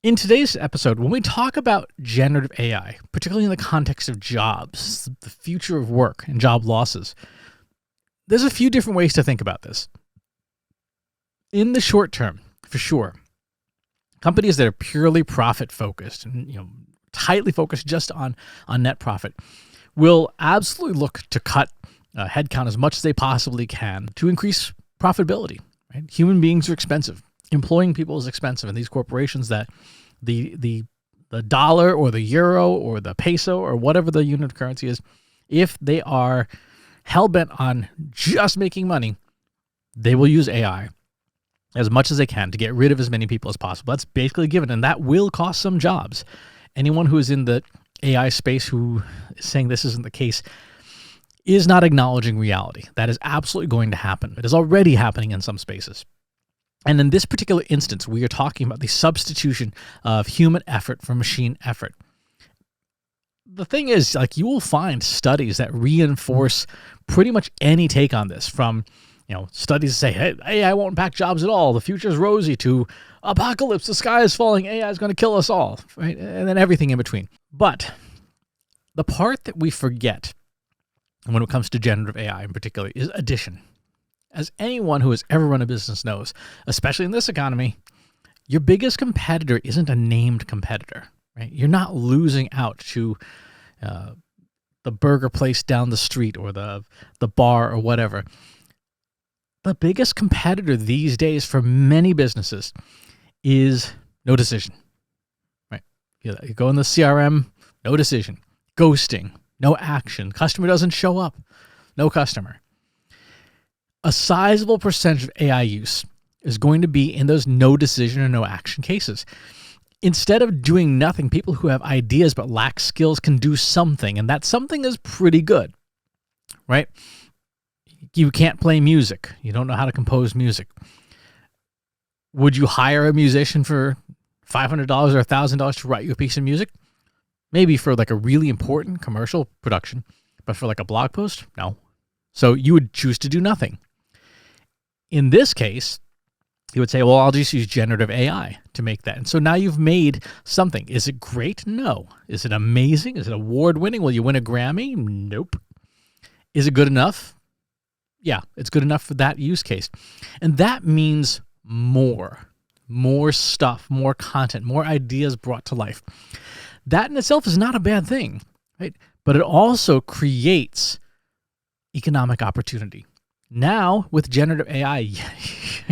In today's episode, when we talk about generative AI, particularly in the context of jobs, the future of work and job losses, there's a few different ways to think about this. In the short term, for sure, companies that are purely profit focused and tightly focused just on net profit will absolutely look to cut headcount as much as they possibly can to increase profitability. Right? Human beings are expensive. Employing people is expensive, and these corporations that the dollar or the euro or the peso or whatever the unit of currency is, if they are hell-bent on just making money, they will use AI as much as they can to get rid of as many people as possible. That's basically given, and that will cost some jobs. Anyone who is in the AI space who is saying this isn't the case is not acknowledging reality. That is absolutely going to happen. It is already happening in some spaces. And in this particular instance, we are talking about the substitution of human effort for machine effort. The thing is, you will find studies that reinforce pretty much any take on this, from studies that say, hey, AI won't impact jobs at all, the future is rosy, to apocalypse, the sky is falling, AI is going to kill us all, right? And then everything in between. But the part that we forget when it comes to generative AI in particular is addition. As anyone who has ever run a business knows, especially in this economy, your biggest competitor isn't a named competitor, right? You're not losing out to the burger place down the street or the bar or whatever. The biggest competitor these days for many businesses is no decision, right? You go in the CRM, no decision, ghosting, no action, customer doesn't show up, no customer. A sizable percentage of AI use is going to be in those no decision or no action cases. Instead of doing nothing, people who have ideas but lack skills can do something, and that something is pretty good, right? You can't play music. You don't know how to compose music. Would you hire a musician for $500 or $1,000 to write you a piece of music? Maybe for a really important commercial production, but for a blog post? No. So you would choose to do nothing. In this case, you would say, well, I'll just use generative AI to make that. And so now you've made something. Is it great? No. Is it amazing? Is it award-winning? Will you win a Grammy? Nope. Is it good enough? Yeah, it's good enough for that use case. And that means more stuff, more content, more ideas brought to life. That in itself is not a bad thing, right? But it also creates economic opportunity. Now, with generative AI,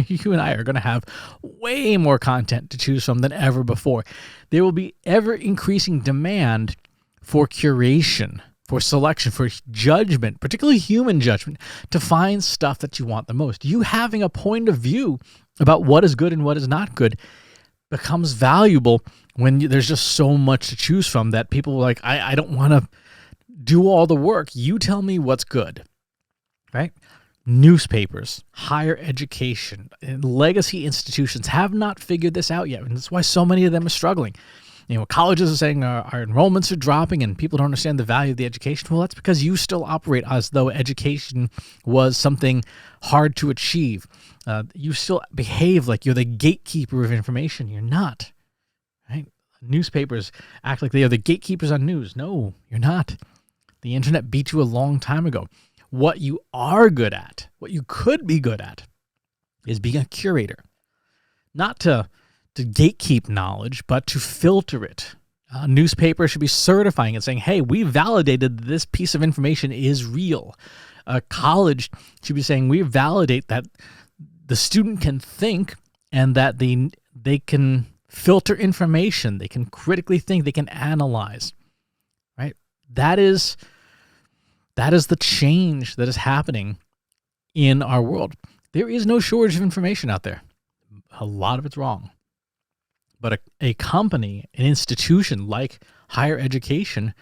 you and I are going to have way more content to choose from than ever before. There will be ever-increasing demand for curation, for selection, for judgment, particularly human judgment, to find stuff that you want the most. You having a point of view about what is good and what is not good becomes valuable when there's just so much to choose from that people are like, I don't want to do all the work. You tell me what's good, right? Newspapers, higher education, and legacy institutions have not figured this out yet, and that's why so many of them are struggling. Colleges are saying our enrollments are dropping and people don't understand the value of the education. Well, that's because you still operate as though education was something hard to achieve. You still behave like you're the gatekeeper of information. You're not, right? Newspapers act like they are the gatekeepers on news. No, you're not. The internet beat you a long time ago. What you are good at, what you could be good at, is being a curator. Not to gatekeep knowledge, but to filter it. A newspaper should be certifying it, saying, hey, we validated this piece of information is real. A college should be saying, we validate that the student can think and that they can filter information, they can critically think, they can analyze, right? That is the change that is happening in our world. There is no shortage of information out there. A lot of it's wrong. But a company, an institution like higher education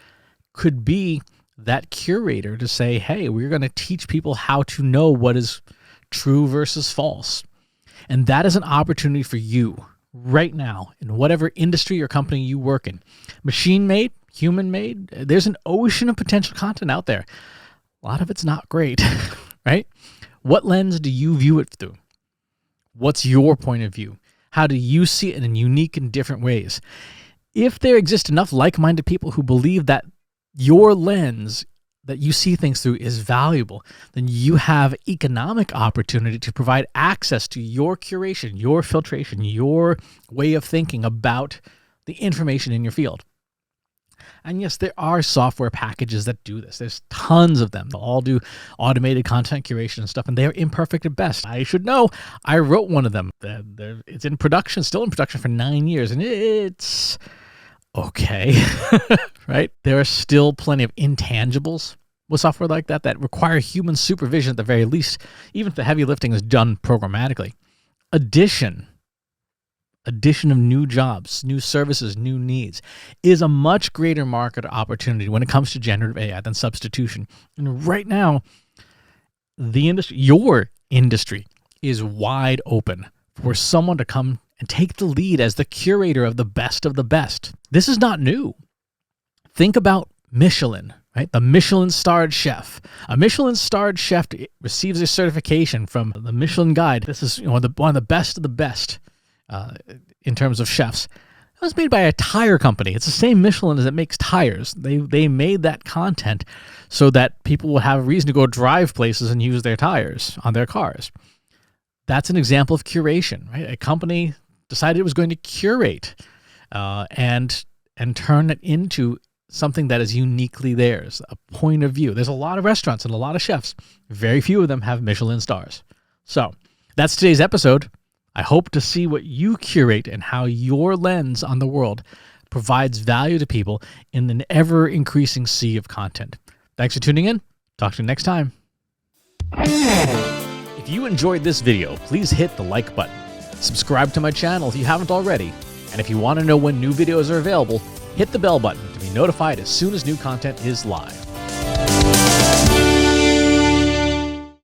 could be that curator to say, hey, we're going to teach people how to know what is true versus false. And that is an opportunity for you right now in whatever industry or company you work in. Machine-made, human-made, there's an ocean of potential content out there. A lot of it's not great, right? What lens do you view it through? What's your point of view? How do you see it in unique and different ways? If there exist enough like-minded people who believe that your lens that you see things through is valuable, then you have economic opportunity to provide access to your curation, your filtration, your way of thinking about the information in your field. And yes, there are software packages that do this. There's tons of them. They'll all do automated content curation and stuff, and they're imperfect at best. I should know. I wrote one of them. It's in production, still in production for 9 years, and it's okay, right? There are still plenty of intangibles with software like that that require human supervision at the very least, even if the heavy lifting is done programmatically. Addition of new jobs, new services, new needs is a much greater market opportunity when it comes to generative AI than substitution. And right now, your industry is wide open for someone to come and take the lead as the curator of the best of the best. This is not new. Think about Michelin, right? The Michelin-starred chef. A Michelin-starred chef receives a certification from the Michelin Guide. This is one of the best of the best in terms of chefs. It was made by a tire company. It's the same Michelin as it makes tires. They made that content so that people will have a reason to go drive places and use their tires on their cars. That's an example of curation, right? A company decided it was going to curate and turn it into something that is uniquely theirs, a point of view. There's a lot of restaurants and a lot of chefs. Very few of them have Michelin stars. So that's today's episode. I hope to see what you curate and how your lens on the world provides value to people in an ever-increasing sea of content. Thanks for tuning in. Talk to you next time. If you enjoyed this video, please hit the like button. Subscribe to my channel if you haven't already. And if you want to know when new videos are available, hit the bell button to be notified as soon as new content is live.